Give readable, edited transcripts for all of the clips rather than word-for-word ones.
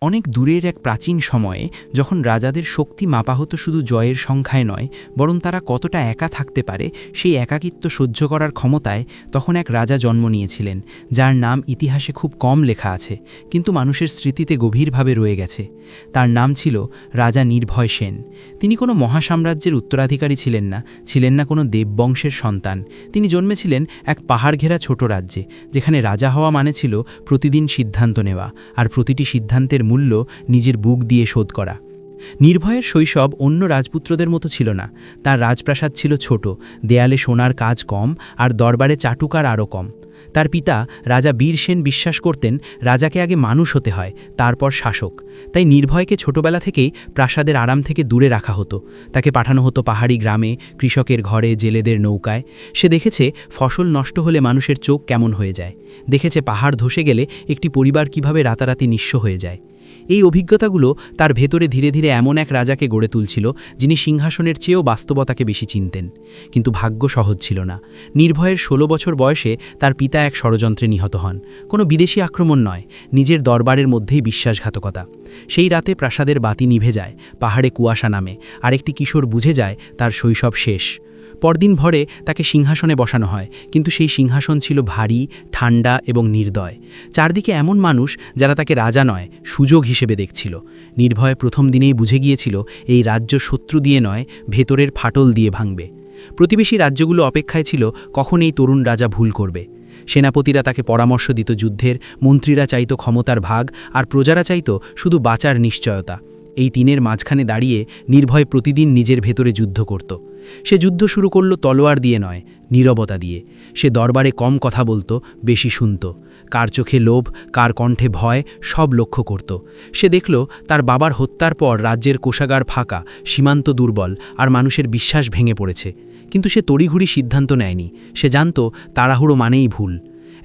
অনেক দূরের এক প্রাচীন সময়ে যখন রাজাদের শক্তি মাপা হতো শুধু জয়ের সংখ্যায় নয়, বরং তারা কতটা একা থাকতে পারে সেই একাকিত্ব সহ্য করার ক্ষমতায়, তখন এক রাজা জন্ম নিয়েছিলেন, যার নাম ইতিহাসে খুব কম লেখা আছে, কিন্তু মানুষের স্মৃতিতে গভীরভাবে রয়ে গেছে। তার নাম ছিল রাজা নির্ভয় সেন। তিনি কোনো মহাসাম্রাজ্যের উত্তরাধিকারী ছিলেন না কোনো দেববংশের সন্তান। তিনি জন্মেছিলেন এক পাহাড় ঘেরা ছোট রাজ্যে, যেখানে রাজা হওয়া মানে ছিল প্রতিদিন সিদ্ধান্ত নেওয়া, আর প্রতিটি সিদ্ধান্তের মূল্য নিজের বুক দিয়ে শোধ করা। নির্ভয়ের শৈশব অন্য রাজপুত্রদের মতো ছিল না। তার রাজপ্রাসাদ ছিল ছোট, দেয়ালে সোনার কাজ কম, আর দরবারে চাটুকার আরও কম। তার পিতা রাজা বীর সেন বিশ্বাস করতেন রাজাকে আগে মানুষ হতে হয়, তারপর শাসক। তাই নির্ভয়কে ছোটবেলা থেকেই প্রাসাদের আরাম থেকে দূরে রাখা হতো। তাকে পাঠানো হতো পাহাড়ি গ্রামে, কৃষকের ঘরে, জেলেদের নৌকায়। সে দেখেছে ফসল নষ্ট হলে মানুষের চোখ কেমন হয়ে যায়, দেখেছে পাহাড় ধসে গেলে একটি পরিবার কিভাবে রাতারাতি নিঃস্ব হয়ে যায়। এই অভিজ্ঞতাগুলো তার ভেতরে ধীরে ধীরে এমন এক রাজাকে গড়ে তুলছিল, যিনি সিংহাসনের চেয়েও বাস্তবতাকে বেশি চিনতেন। কিন্তু ভাগ্য সহজ ছিল না। নির্ভয়ের ১৬ বছর বয়সে তার পিতা এক ষড়যন্ত্রে নিহত হন। কোনো বিদেশি আক্রমণ নয়, নিজের দরবারের মধ্যেই বিশ্বাসঘাতকতা। সেই রাতে প্রাসাদের বাতি নিভে যায়, পাহাড়ে কুয়াশা নামে, আর একটি কিশোর বুঝে যায় তার শৈশব শেষ। পরদিন ভোরে তাকে সিংহাসনে বসানো হয়, কিন্তু সেই সিংহাসন ছিল ভারী, ঠান্ডা এবং নির্দয়। চারদিকে এমন মানুষ যারা তাকে রাজা নয়, সুযোগ হিসেবে দেখছিল। নির্ভয় প্রথম দিনেই বুঝে গিয়েছিল এই রাজ্য শত্রু দিয়ে নয়, ভেতরের ফাটল দিয়ে ভাঙবে। প্রতিবেশী রাজ্যগুলো অপেক্ষায় ছিল কখন এই তরুণ রাজা ভুল করবে। সেনাপতিরা তাকে পরামর্শ দিত যুদ্ধের, মন্ত্রীরা চাইত ক্ষমতার ভাগ, আর প্রজারা চাইত শুধু বাঁচার নিশ্চয়তা। এই তিনের মাঝখানে দাঁড়িয়ে নির্ভয় প্রতিদিন নিজের ভেতরে যুদ্ধ করত। সে যুদ্ধ শুরু করল তলোয়ার দিয়ে নয়, নীরবতা দিয়ে। সে দরবারে কম কথা বলতো, বেশি শুনত। কার চোখে লোভ, কার কণ্ঠে ভয়, সব লক্ষ্য করত। সে দেখল তার বাবার হত্যার পর রাজ্যের কোষাগার ফাঁকা, সীমান্ত দুর্বল, আর মানুষের বিশ্বাস ভেঙে পড়েছে। কিন্তু সে তড়িঘড়ি সিদ্ধান্ত নেয়নি। সে জানত তাড়াহুড়ো মানেই ভুল।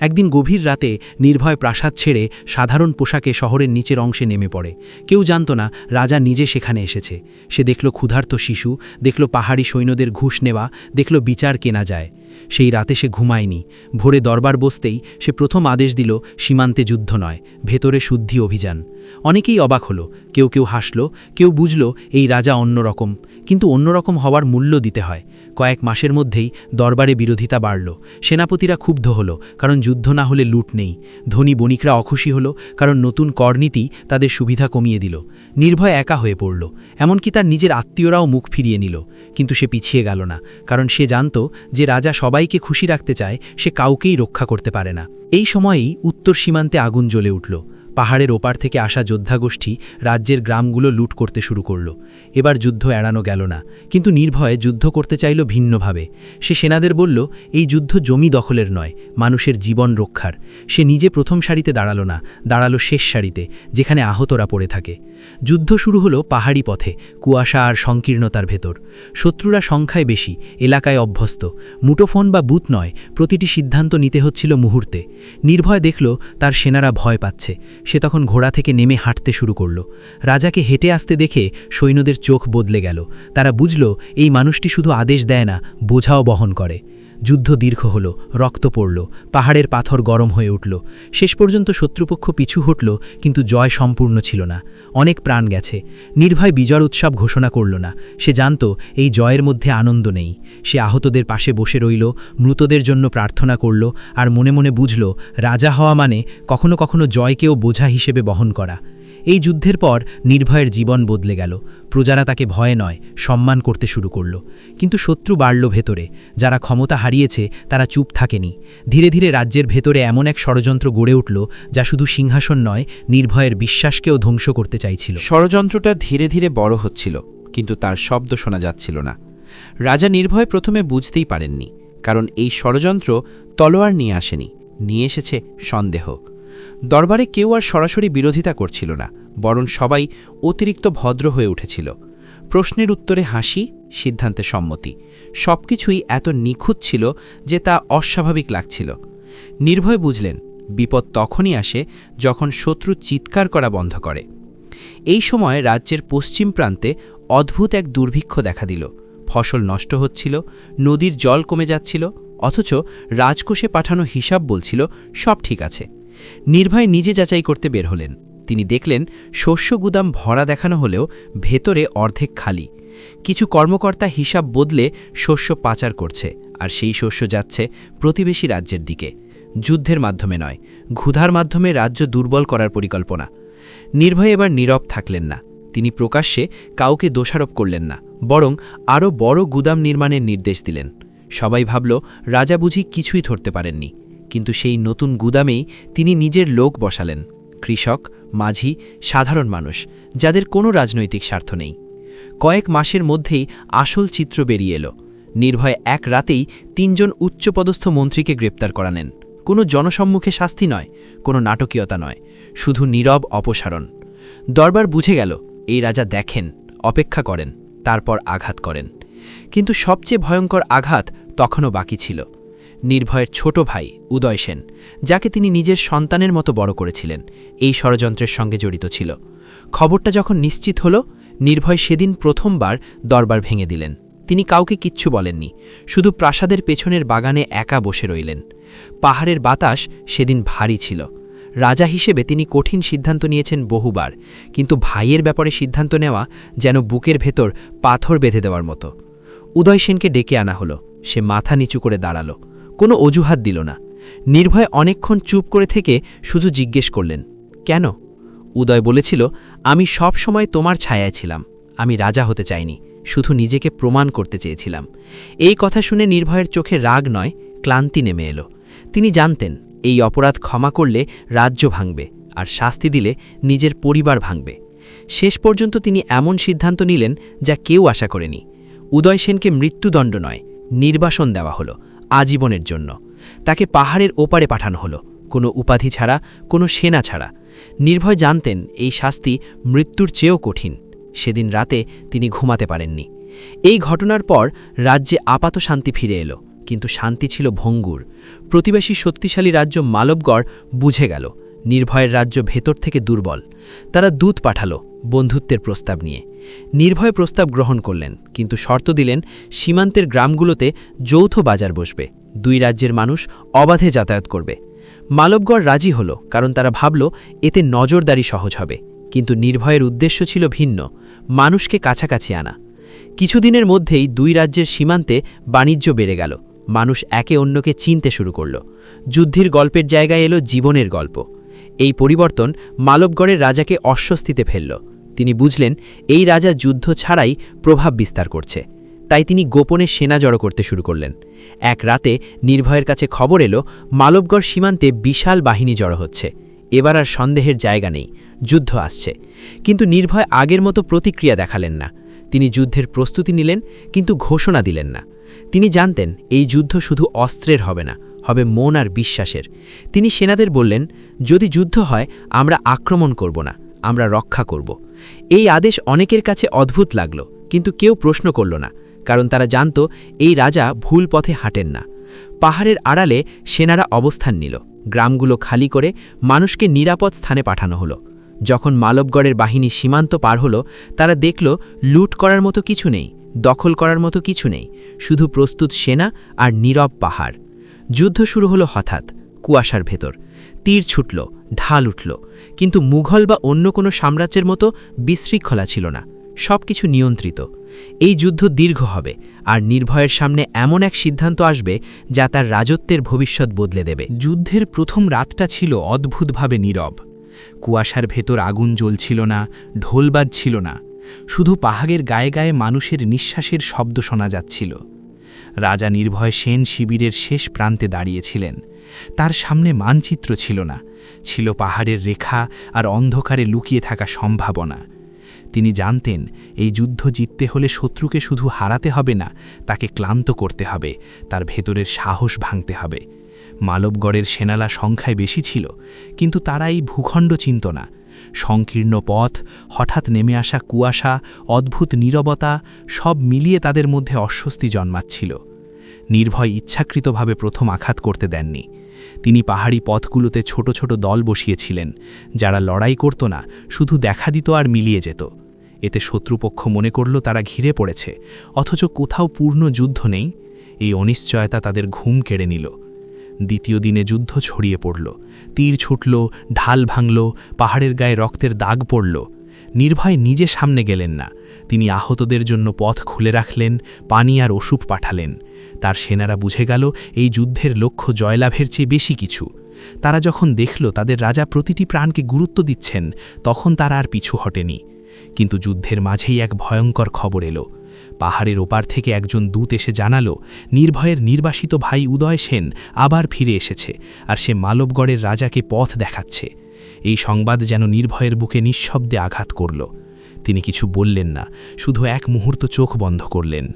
একদিন গভীর রাতে নির্ভয় প্রাসাদ ছেড়ে সাধারণ পোশাকে শহরের নিচের অংশে নেমে পড়ে। কেউ জানত না রাজা নিজে সেখানে এসেছে। সে দেখল ক্ষুধার্ত শিশু, দেখল পাহাড়ি সৈন্যদের ঘুষ নেওয়া, দেখল বিচার কেনা যায়। সেই রাতে সে ঘুমায়নি। ভোরে দরবার বসতেই সে প্রথম আদেশ দিল, সীমান্তে যুদ্ধ নয়, ভেতরে শুদ্ধি অভিযান। অনেকেই অবাক হলো, কেউ কেউ হাসল, কেউ বুঝল এই রাজা অন্যরকম। কিন্তু অন্যরকম হওয়ার মূল্য দিতে হয়। কয়েক মাসের মধ্যেই দরবারে বিরোধিতা বাড়ল। সেনাপতিরা ক্ষুব্ধ হলো, কারণ যুদ্ধ না হলে লুট নেই। ধনী বণিকরা অখুশি হলো, কারণ নতুন করনীতি তাদের সুবিধা কমিয়ে দিল। নির্ভয় একা হয়ে পড়ল, এমনকি তার নিজের আত্মীয়রাও মুখ ফিরিয়ে নিল। কিন্তু সে পিছিয়ে গেল না, কারণ সে জানত যে রাজা সবাইকে খুশি রাখতে চায়, সে কাউকেই রক্ষা করতে পারে না। এই সময়েই উত্তর সীমান্তে আগুন জ্বলে উঠল। পাহাড়ের ওপার থেকে আসা যোদ্ধাগোষ্ঠী রাজ্যের গ্রামগুলো লুট করতে শুরু করল। এবার যুদ্ধ এড়ানো গেল না, কিন্তু নির্ভয় যুদ্ধ করতে চাইল ভিন্নভাবে। সে সেনাদের বলল, এই যুদ্ধ জমি দখলের নয়, মানুষের জীবন রক্ষার। সে নিজে প্রথম সারিতে দাঁড়ালো না, দাঁড়ালো শেষ সারিতে, যেখানে আহতরা পড়ে থাকে। যুদ্ধ শুরু হলো পাহাড়ি পথে, কুয়াশা আর সংকীর্ণতার ভেতর। শত্রুরা সংখ্যায় বেশি, এলাকায় অভ্যস্ত। মুঠোফোন বা বুথ নয়, প্রতিটি সিদ্ধান্ত নিতে হচ্ছিল মুহূর্তে। নির্ভয় দেখল তার সেনারা ভয় পাচ্ছে। সে তখন ঘোড়া থেকে নেমে হাঁটতে শুরু করল। রাজাকে হেঁটে আসতে দেখে সৈন্যদের চোখ বদলে গেল। তারা বুঝল এই মানুষটি শুধু আদেশ দেয় না, বোঝাও বহন করে। যুদ্ধ দীর্ঘ হল, রক্ত পড়ল, পাহাড়ের পাথর গরম হয়ে উঠল। শেষ পর্যন্ত শত্রুপক্ষ পিছু হটল, কিন্তু জয় সম্পূর্ণ ছিল না। অনেক প্রাণ গেছে। নির্ভয় বিজয় উৎসব ঘোষণা করল না। সে জানত এই জয়ের মধ্যে আনন্দ নেই। সে আহতদের পাশে বসে রইল, মৃতদের জন্য প্রার্থনা করল, আর মনে মনে বুঝল রাজা হওয়া মানে কখনো কখনো জয়কেও বোঝা হিসেবে বহন করা। এই যুদ্ধের পর নির্ভয়ের জীবন বদলে গেল। প্রজারা তাকে ভয় নয়, সম্মান করতে শুরু করল। কিন্তু শত্রু বাড়ল ভেতরে। যারা ক্ষমতা হারিয়েছে তারা চুপ থাকেনি। ধীরে ধীরে রাজ্যের ভেতরে এমন এক ষড়যন্ত্র গড়ে উঠল, যা শুধু সিংহাসন নয়, নির্ভয়ের বিশ্বাসকেও ধ্বংস করতে চাইছিল। ষড়যন্ত্রটা ধীরে ধীরে বড় হচ্ছিল, কিন্তু তার শব্দ শোনা যাচ্ছিল না। রাজা নির্ভয় প্রথমে বুঝতেই পারেননি, কারণ এই ষড়যন্ত্র তলোয়ার নিয়ে আসেনি, নিয়ে এসেছে সন্দেহ। দরবারে কেউ আর সরাসরি বিরোধিতা করছিল না, বরং সবাই অতিরিক্ত ভদ্র হয়ে উঠেছিল। প্রশ্নের উত্তরে হাসি, সিদ্ধান্তে সম্মতি, সবকিছুই এত নিখুঁত ছিল যে তা অস্বাভাবিক লাগছিল। নির্ভয় বুঝলেন বিপদ তখনই আসে যখন শত্রু চিৎকার করা বন্ধ করে। এই সময় রাজ্যের পশ্চিম প্রান্তে অদ্ভুত এক দুর্ভিক্ষ দেখা দিল। ফসল নষ্ট হচ্ছিল, নদীর জল কমে যাচ্ছিল, অথচ রাজকোষে পাঠানো হিসাব বলছিল সব ঠিক আছে। নির্ভয় নিজে যাচাই করতে বের হলেন। তিনি দেখলেন শস্য গুদাম ভরা দেখানো হলেও ভেতরে অর্ধেক খালি। কিছু কর্মকর্তা হিসাব বদলে শস্য পাচার করছে, আর সেই শস্য যাচ্ছে প্রতিবেশী রাজ্যের দিকে। যুদ্ধের মাধ্যমে নয়, ক্ষুধার মাধ্যমে রাজ্য দুর্বল করার পরিকল্পনা। নির্ভয় এবার নীরব থাকলেন না। তিনি প্রকাশ্যে কাউকে দোষারোপ করলেন না, বরং আরও বড় গুদাম নির্মাণের নির্দেশ দিলেন। সবাই ভাবল রাজা বুঝি কিছুই ধরতে পারেননি, কিন্তু সেই নতুন গুদামেই তিনি নিজের লোক বসালেন, কৃষক, মাঝি, সাধারণ মানুষ, যাদের কোনো রাজনৈতিক স্বার্থ নেই। কয়েক মাসের মধ্যেই আসল চিত্র বেরিয়ে এলো। নির্ভয় এক রাতেই ৩ জন উচ্চপদস্থ মন্ত্রীকে গ্রেপ্তার করানেন। কোনো জনসম্মুখে শাস্তি নয়, কোনো নাটকীয়তা নয়, শুধু নীরব অপসারণ। দরবার বুঝে গেল এই রাজা দেখেন, অপেক্ষা করেন, তারপর আঘাত করেন। কিন্তু সবচেয়ে ভয়ঙ্কর আঘাত তখনও বাকি ছিল। নির্ভয়ের ছোট ভাই উদয় সেন, যাকে তিনি নিজের সন্তানের মতো বড় করেছিলেন, এই ষড়যন্ত্রের সঙ্গে জড়িত ছিল। খবরটা যখন নিশ্চিত হল, নির্ভয় সেদিন প্রথমবার দরবার ভেঙে দিলেন। তিনি কাউকে কিচ্ছু বলেননি, শুধু প্রাসাদের পেছনের বাগানে একা বসে রইলেন। পাহাড়ের বাতাস সেদিন ভারী ছিল। রাজা হিসেবে তিনি কঠিন সিদ্ধান্ত নিয়েছেন বহুবার, কিন্তু ভাইয়ের ব্যাপারে সিদ্ধান্ত নেওয়া যেন বুকের ভেতর পাথর বেঁধে দেওয়ার মতো। উদয় সেনকে ডেকে আনা হলো। সে মাথা নিচু করে দাঁড়ালো, কোনো অজুহাত দিল না। নির্ভয় অনেকক্ষণ চুপ করে থেকে শুধু জিজ্ঞেস করলেন, কেন? উদয় বলেছিল, আমি সব সময় তোমার ছায়ায় ছিলাম। আমি রাজা হতে চাইনি, শুধু নিজেকে প্রমাণ করতে চেয়েছিলাম। এই কথা শুনে নির্ভয়ের চোখে রাগ নয়, ক্লান্তি নেমে এলো। তিনি জানতেন এই অপরাধ ক্ষমা করলে রাজ্য ভাঙবে, আর শাস্তি দিলে নিজের পরিবার ভাঙবে। শেষ পর্যন্ত তিনি এমন সিদ্ধান্ত নিলেন যা কেউ আশা করেনি। উদয় সেনকে মৃত্যুদণ্ড নয়, নির্বাসন দেওয়া হলো, আজীবনের জন্য। তাকে পাহাড়ের ওপারে পাঠানো হলো, কোনো উপাধি ছাড়া, কোনো সেনা ছাড়া। নির্ভয় জানতেন এই শাস্তি মৃত্যুর চেয়েও কঠিন। সেদিন রাতে তিনি ঘুমাতে পারেননি। এই ঘটনার পর রাজ্যে আপাত শান্তি ফিরে এলো, কিন্তু শান্তি ছিল ভঙ্গুর। প্রতিবেশী শক্তিশালী রাজ্য মালবগড় বুঝে গেল নির্ভয়ের রাজ্য ভেতর থেকে দুর্বল। তারা দূত পাঠালো বন্ধুত্বের প্রস্তাব নিয়ে। নির্ভয় প্রস্তাব গ্রহণ করলেন, কিন্তু শর্ত দিলেন সীমান্তের গ্রামগুলোতে যৌথ বাজার বসবে, 2 রাজ্যের মানুষ অবাধে যাতায়াত করবে। মালবগড় রাজি হলো, কারণ তারা ভাবল এতে নজরদারি সহজ হবে। কিন্তু নির্ভয়ের উদ্দেশ্য ছিল ভিন্ন, মানুষকে কাছাকাছি আনা। কিছুদিনের মধ্যেই 2 রাজ্যের সীমান্তে বাণিজ্য বেড়ে গেল। মানুষ একে অন্যকে চিনতে শুরু করল। যুদ্ধের গল্পের জায়গায় এলো জীবনের গল্প। এই পরিবর্তন মালবগড়ের রাজাকে অস্বস্তিতে ফেলল। তিনি বুঝলেন এই রাজা যুদ্ধ ছাড়াই প্রভাব বিস্তার করছে। তাই তিনি গোপনে সেনা জড়ো করতে শুরু করলেন। এক রাতে নির্ভয়ের কাছে খবর এলো মালবগড় সীমান্তে বিশাল বাহিনী জড়ো হচ্ছে। এবার আর সন্দেহের জায়গা নেই, যুদ্ধ আসছে। কিন্তু নির্ভয় আগের মতো প্রতিক্রিয়া দেখালেন না। তিনি যুদ্ধের প্রস্তুতি নিলেন, কিন্তু ঘোষণা দিলেন না। তিনি জানতেন এই যুদ্ধ শুধু অস্ত্রের হবে না, হবে মন আর বিশ্বাসের। তিনি সেনাদের বললেন, যদি যুদ্ধ হয় আমরা আক্রমণ করব না, আমরা রক্ষা করব। এই আদেশ অনেকের কাছে অদ্ভুত লাগল, কিন্তু কেউ প্রশ্ন করল না, কারণ তারা জানত এই রাজা ভুল পথে হাঁটেন না। পাহাড়ের আড়ালে সেনারা অবস্থান নিল। গ্রামগুলো খালি করে মানুষকে নিরাপদ স্থানে পাঠানো হলো। যখন মালবগড়ের বাহিনী সীমান্ত পার হলো, তারা দেখল লুট করার মতো কিছু নেই, দখল করার মতো কিছু নেই, শুধু প্রস্তুত সেনা আর নীরব পাহাড়। যুদ্ধ শুরু হলো হঠাৎ, কুয়াশার ভেতর। তীর ছুটল, ঢাল উঠল, কিন্তু মুঘল বা অন্য কোনো সাম্রাজ্যের মতো বিশৃঙ্খলা ছিল না। সব কিছু নিয়ন্ত্রিত। এই যুদ্ধ দীর্ঘ হবে, আর নির্ভয়ের সামনে এমন এক সিদ্ধান্ত আসবে যা তার রাজত্বের ভবিষ্যৎ বদলে দেবে। যুদ্ধের প্রথম রাতটা ছিল অদ্ভুতভাবে নীরব। কুয়াশার ভেতর আগুন জ্বলছিল না, ঢোল বাজছিল না, শুধু পাহাড়ের গায়ে গায়ে মানুষের নিঃশ্বাসের শব্দ শোনা যাচ্ছিল। রাজা নির্ভয় সেন শিবিরের শেষ প্রান্তে দাঁড়িয়েছিলেন। তার সামনে মানচিত্র ছিল না, ছিল পাহাড়ের রেখা আর অন্ধকারে লুকিয়ে থাকা সম্ভাবনা। তিনি জানতেন এই যুদ্ধ জিততে হলে শত্রুকে শুধু হারাতে হবে না, তাকে ক্লান্ত করতে হবে, তার ভেতরের সাহস ভাঙতে হবে। মালবগড়ের সেনালা সংখ্যায় বেশি ছিল, কিন্তু তারা এই ভূখণ্ড চিনত না। সংকীর্ণ পথ, হঠাৎ নেমে আসা কুয়াশা, অদ্ভুত নীরবতা, সব মিলিয়ে তাদের মধ্যে অস্বস্তি জন্মাচ্ছিল। নির্ভয় ইচ্ছাকৃতভাবে প্রথম আঘাত করতে দেননি। তিনি পাহাড়ি পথগুলোতে ছোট ছোট দল বসিয়েছিলেন, যারা লড়াই করত না, শুধু দেখা দিত আর মিলিয়ে যেত। এতে শত্রুপক্ষ মনে করল তারা ঘিরে পড়েছে, অথচ কোথাও পূর্ণ যুদ্ধ নেই। এই অনিশ্চয়তা তাদের ঘুম কেড়ে নিল। দ্বিতীয় দিনে যুদ্ধ ছড়িয়ে পড়ল। তীর ছুটল, ঢাল ভাঙল, পাহাড়ের গায়ে রক্তের দাগ পড়ল। নির্ভয় নিজে সামনে গেলেন না। তিনি আহতদের জন্য পথ খুলে রাখলেন, পানি আর ওষুধ পাঠালেন। তার সেনারা বুঝে গেল এই যুদ্ধের লক্ষ্য জয়লাভের চেয়ে বেশি কিছু। তারা যখন দেখল তাদের রাজা প্রতিটি প্রাণকে গুরুত্ব দিচ্ছেন, তখন তারা আর পিছু হটেনি। কিন্তু যুদ্ধের মাঝেই এক ভয়ঙ্কর খবর এলো। পাহাড়ের ওপার থেকে একজন দূত এসে জানালো, নির্ভয়ের নির্বাসিত ভাই উদয় সেন আবার ফিরে এসেছে, আর সে মালবগড়ের রাজাকে পথ দেখাচ্ছে। এই সংবাদ যেন নির্ভয়ের বুকে নিঃশব্দে আঘাত করল। তিনি কিছু বললেন না, শুধু এক মুহূর্ত চোখ বন্ধ করলেন।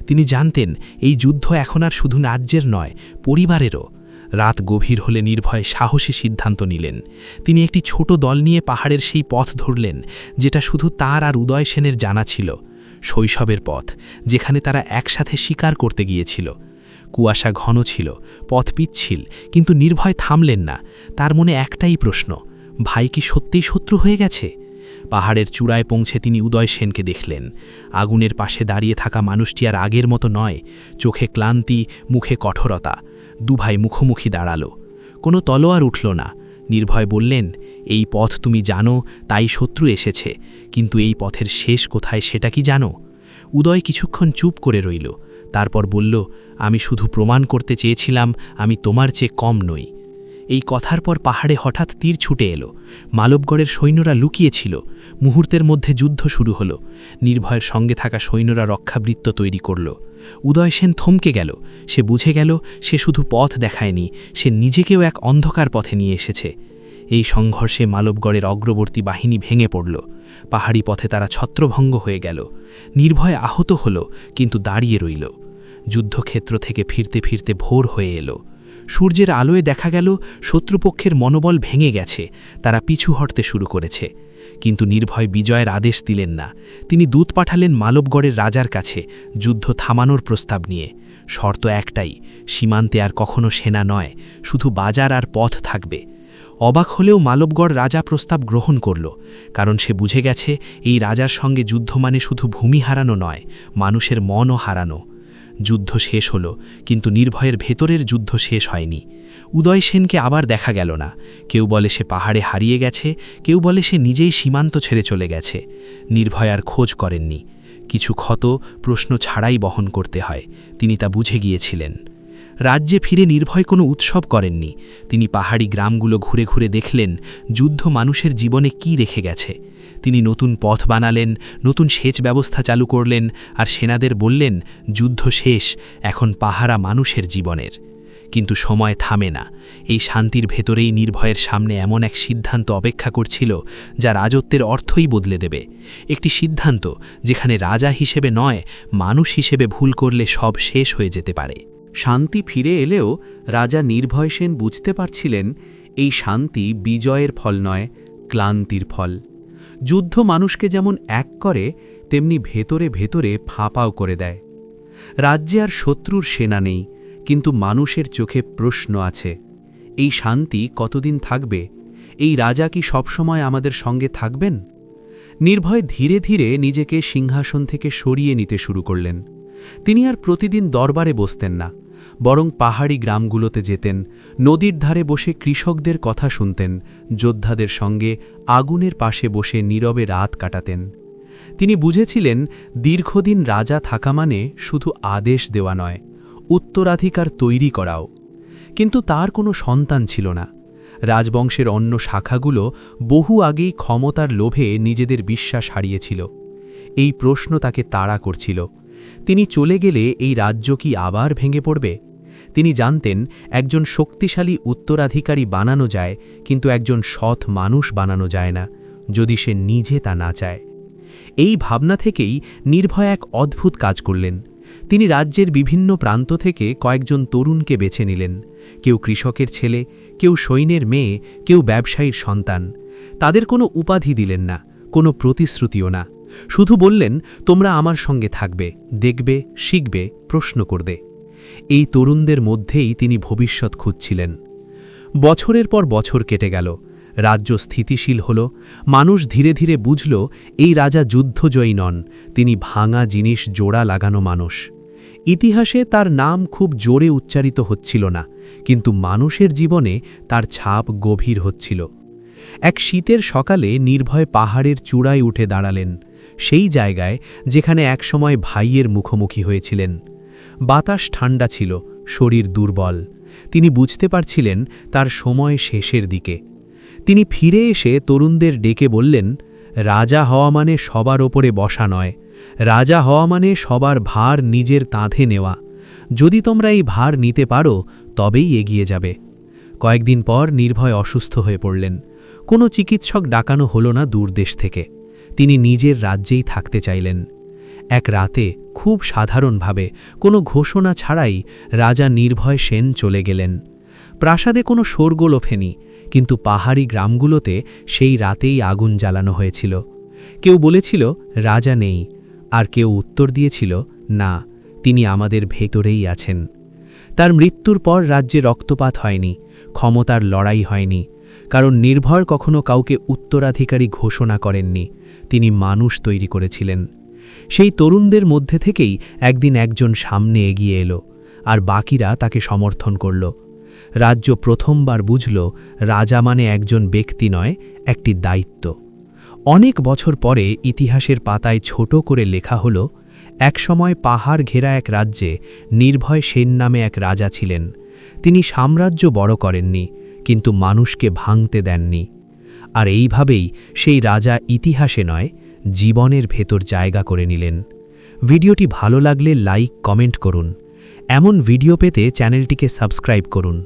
তিনি জানতেন এই যুদ্ধ এখন আর শুধু রাজ্যের নয়, পরিবারেরও। রাত গভীর হলে নির্ভয় সাহসী সিদ্ধান্ত নিলেন। তিনি একটি ছোট দল নিয়ে পাহাড়ের সেই পথ ধরলেন, যেটা শুধু তার আর উদয় সেনের জানা ছিল। শৈশবের পথ, যেখানে তারা একসাথে শিকার করতে গিয়েছিল। কুয়াশা ঘন ছিল, পথ পিচ্ছিল, কিন্তু নির্ভয় থামলেন না। তার মনে একটাই প্রশ্ন, ভাই কি সত্যিই শত্রু হয়ে গেছে? পাহাড়ের চূড়ায় পৌঁছে তিনি উদয় সেনকে দেখলেন। আগুনের পাশে দাঁড়িয়ে থাকা মানুষটি আর আগের মতো নয়, চোখে ক্লান্তি, মুখে কঠোরতা। দুভাই মুখোমুখি দাঁড়ালো। কোনো তলোয়ার উঠল না। নির্ভয় বললেন, এই পথ তুমি জানো, তাই শত্রু এসেছে, কিন্তু এই পথের শেষ কোথায় সেটা কি জানো? উদয় কিছুক্ষণ চুপ করে রইল, তারপর বলল, আমি শুধু প্রমাণ করতে চেয়েছিলাম আমি তোমার চেয়ে কম নই। এই কথার পর পাহাড়ে হঠাৎ তীর ছুটে এলো। মালবগড়ের সৈন্যরা লুকিয়েছিল। মুহূর্তের মধ্যে যুদ্ধ শুরু হলো। নির্ভয়ের সঙ্গে থাকা সৈন্যরা রক্ষাবৃত্ত তৈরি করল। উদয় সেন থমকে গেল। সে বুঝে গেল সে শুধু পথ দেখায়নি, সে নিজেকেও এক অন্ধকার পথে নিয়ে এসেছে। এই সংঘর্ষে মালবগড়ের অগ্রবর্তী বাহিনী ভেঙে পড়ল। পাহাড়ি পথে তারা ছত্রভঙ্গ হয়ে গেল। নির্ভয় আহত হল, কিন্তু দাঁড়িয়ে রইল। যুদ্ধক্ষেত্র থেকে ফিরতে ফিরতে ভোর হয়ে এলো। সূর্যের আলোয় দেখা গেল শত্রুপক্ষের মনোবল ভেঙে গেছে, তারা পিছু হটতে শুরু করেছে। কিন্তু নির্ভয় বিজয়ের আদেশ দিলেন না। তিনি দূত পাঠালেন মালবগড়ের রাজার কাছে যুদ্ধ থামানোর প্রস্তাব নিয়ে। শর্ত একটাই, সীমান্তে আর কখনো সেনা নয়, শুধু বাজার আর পথ থাকবে। অবাক হলেও মালবগড় রাজা প্রস্তাব গ্রহণ করল, কারণ সে বুঝে গেছে এই রাজার সঙ্গে যুদ্ধ মানে শুধু ভূমি হারানো নয়, মানুষের মনও হারানো। যুদ্ধ শেষ হল, কিন্তু নির্ভয়ের ভেতরের যুদ্ধ শেষ হয়নি। উদয় সেনকে আবার দেখা গেল না। কেউ বলে সে পাহাড়ে হারিয়ে গেছে, কেউ বলে সে নিজেই সীমান্ত ছেড়ে চলে গেছে। নির্ভয় আর খোঁজ করেননি। কিছু ক্ষত প্রশ্ন ছাড়াই বহন করতে হয়, তিনি তা বুঝে গিয়েছিলেন। রাজ্যে ফিরে নির্ভয় কোনো উৎসব করেননি। তিনি পাহাড়ি গ্রামগুলো ঘুরে ঘুরে দেখলেন যুদ্ধ মানুষের জীবনে কি রেখে গেছে। তিনি নতুন পথ বানালেন, নতুন সেচ ব্যবস্থা চালু করলেন, আর সেনাদের বললেন, যুদ্ধ শেষ, এখন পাহারা মানুষের জীবনের। কিন্তু সময় থামে না। এই শান্তির ভেতরেই নির্ভয়ের সামনে এমন এক সিদ্ধান্ত অপেক্ষা করছিল, যা রাজত্বের অর্থই বদলে দেবে। একটি সিদ্ধান্ত যেখানে রাজা হিসেবে নয়, মানুষ হিসেবে ভুল করলে সব শেষ হয়ে যেতে পারে। শান্তি ফিরে এলেও রাজা নির্ভয় সেন বুঝতে পারছিলেন এই শান্তি বিজয়ের ফল নয়, ক্লান্তির ফল। যুদ্ধ মানুষকে যেমন এক করে, তেমনি ভেতরে ভেতরে ফাঁপাও করে দেয়। রাজ্যে আর শত্রুর সেনা নেই, কিন্তু মানুষের চোখে প্রশ্ন আছে, এই শান্তি কতদিন থাকবে? এই রাজা কি সবসময় আমাদের সঙ্গে থাকবেন? নির্ভয় ধীরে ধীরে নিজেকে সিংহাসন থেকে সরিয়ে নিতে শুরু করলেন। তিনি আর প্রতিদিন দরবারে বসতেন না, বরং পাহাড়ি গ্রামগুলোতে যেতেন, নদীর ধারে বসে কৃষকদের কথা শুনতেন, যোদ্ধাদের সঙ্গে আগুনের পাশে বসে নীরবে রাত কাটাতেন। তিনি বুঝেছিলেন দীর্ঘদিন রাজা থাকা মানে শুধু আদেশ দেওয়া নয়, উত্তরাধিকার তৈরি করাও। কিন্তু তার কোনো সন্তান ছিল না। রাজবংশের অন্য শাখাগুলো বহু আগেই ক্ষমতার লোভে নিজেদের বিশ্বাস হারিয়েছিল। এই প্রশ্ন তাকে তাড়া করছিল। তিনি চলে গেলে এই রাজ্য কি আবার ভেঙে পড়বে? তিনি জানতেন একজন শক্তিশালী উত্তরাধিকারী বানানো যায়, কিন্তু একজন সৎ মানুষ বানানো যায় না, যদি সে নিজে তা না চায়। এই ভাবনা থেকেই নির্ভয় এক অদ্ভুত কাজ করলেন। তিনি রাজ্যের বিভিন্ন প্রান্ত থেকে কয়েকজন তরুণকে বেছে নিলেন। কেউ কৃষকের ছেলে, কেউ সৈন্যের মেয়ে, কেউ ব্যবসায়ীর সন্তান। তাদের কোনো উপাধি দিলেন না, কোনো প্রতিশ্রুতিও না। শুধু বললেন, তোমরা আমার সঙ্গে থাকবে, দেখবে, শিখবে, প্রশ্ন করবে। এই তরুণদের মধ্যেই তিনি ভবিষ্যৎ খুঁজছিলেন। বছরের পর বছর কেটে গেল। রাজ্য স্থিতিশীল হল। মানুষ ধীরে ধীরে বুঝল এই রাজা যুদ্ধজয়ী নন, তিনি ভাঙা জিনিস জোড়া লাগানো মানুষ। ইতিহাসে তার নাম খুব জোরে উচ্চারিত হচ্ছিল না, কিন্তু মানুষের জীবনে তার ছাপ গভীর হচ্ছিল। এক শীতের সকালে নির্ভয় পাহাড়ের চূড়ায় উঠে দাঁড়ালেন, সেই জায়গায় যেখানে একসময় ভাইয়ের মুখোমুখি হয়েছিলেন। বাতাস ঠান্ডা ছিল, শরীর দুর্বল। তিনি বুঝতে পারছিলেন তার সময় শেষের দিকে। তিনি ফিরে এসে তরুণদের ডেকে বললেন, রাজা হওয়া মানে সবার ওপরে বসা নয়, রাজা হওয়া মানে সবার ভার নিজের কাঁধে নেওয়া। যদি তোমরা এই ভার নিতে পারো তবেই এগিয়ে যাবে। কয়েকদিন পর নির্ভয় অসুস্থ হয়ে পড়লেন। কোনো চিকিৎসক ডাকানো হলো না দূর দেশ থেকে। তিনি নিজের রাজ্যেই থাকতে চাইলেন। এক রাতে খুব সাধারণভাবে কোনো ঘোষণা ছাড়াই রাজা নির্ভয় সেন চলে গেলেন। প্রাসাদে কোনো শোরগোল ওঠেনি, কিন্তু পাহাড়ি গ্রামগুলোতে সেই রাতেই আগুন জ্বালানো হয়েছিল। কেউ বলেছিল রাজা নেই, আর কেউ উত্তর দিয়েছিল না, তিনি আমাদের ভেতরেই আছেন। তার মৃত্যুর পর রাজ্যে রক্তপাত হয়নি, ক্ষমতার লড়াই হয়নি, কারণ নির্ভয় কখনো কাউকে উত্তরাধিকারী ঘোষণা করেননি, তিনি মানুষ তৈরি করেছিলেন। সেই তরুণদের মধ্যে থেকেই একদিন একজন সামনে এগিয়ে এলো, আর বাকিরা তাকে সমর্থন করল। রাজ্য প্রথমবার বুঝল রাজা মানে একজন ব্যক্তি নয়, একটি দায়িত্ব। অনেক বছর পরে ইতিহাসের পাতায় ছোট করে লেখা হলো, একসময় পাহাড় ঘেরা এক রাজ্যে নির্ভয় সেন নামে এক রাজা ছিলেন। তিনি সাম্রাজ্য বড় করেননি, কিন্তু মানুষকে ভাঙতে দেননি। আর এইভাবেই সেই রাজা ইতিহাসে নয়, জীবনের ভেতর জায়গা করে নিলেন। ভিডিওটি ভালো লাগলে লাইক, কমেন্ট করুন। এমন ভিডিও পেতে চ্যানেলটিকে সাবস্ক্রাইব করুন।